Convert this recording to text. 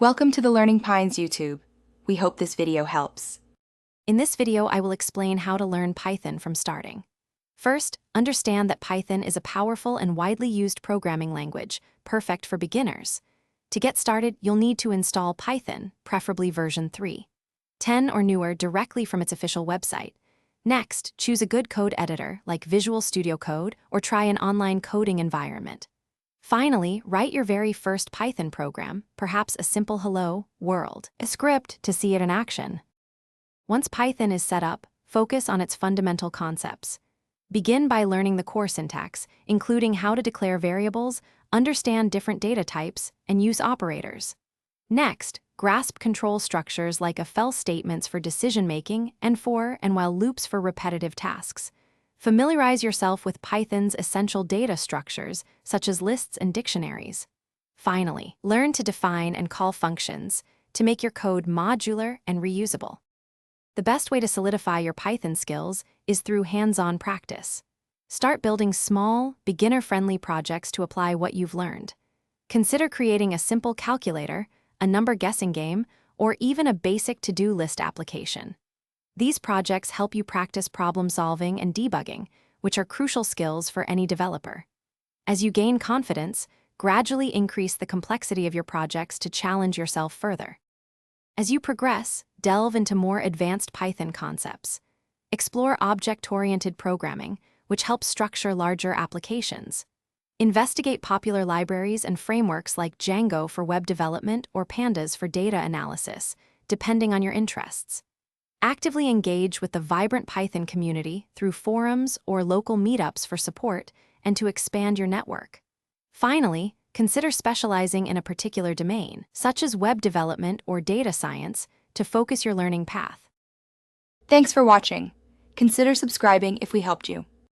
Welcome to the Learning Pines YouTube. We hope this video helps. In this video, I will explain how to learn Python from starting. First, understand that Python is a powerful and widely used programming language, perfect for beginners. To get started, you'll need to install Python, preferably version 3.10 or newer, directly from its official website. Next, choose a good code editor like Visual Studio Code or try an online coding environment. Finally, write your very first Python program, perhaps a simple hello world, a script to see it in action. Once Python is set up, focus on its fundamental concepts. Begin by learning the core syntax, including how to declare variables, understand different data types, and use operators. Next, grasp control structures like if else statements for decision-making and for and while loops for repetitive tasks. Familiarize yourself with Python's essential data structures, such as lists and dictionaries. Finally, learn to define and call functions to make your code modular and reusable. The best way to solidify your Python skills is through hands-on practice. Start building small, beginner-friendly projects to apply what you've learned. Consider creating a simple calculator, a number guessing game, or even a basic to-do list application. These projects help you practice problem-solving and debugging, which are crucial skills for any developer. As you gain confidence, gradually increase the complexity of your projects to challenge yourself further. As you progress, delve into more advanced Python concepts. Explore object-oriented programming, which helps structure larger applications. Investigate popular libraries and frameworks like Django for web development or Pandas for data analysis, depending on your interests. Actively engage with the vibrant Python community through forums or local meetups for support and to expand your network. Finally, consider specializing in a particular domain, such as web development or data science, to focus your learning path. Thanks for watching. Consider subscribing if we helped you.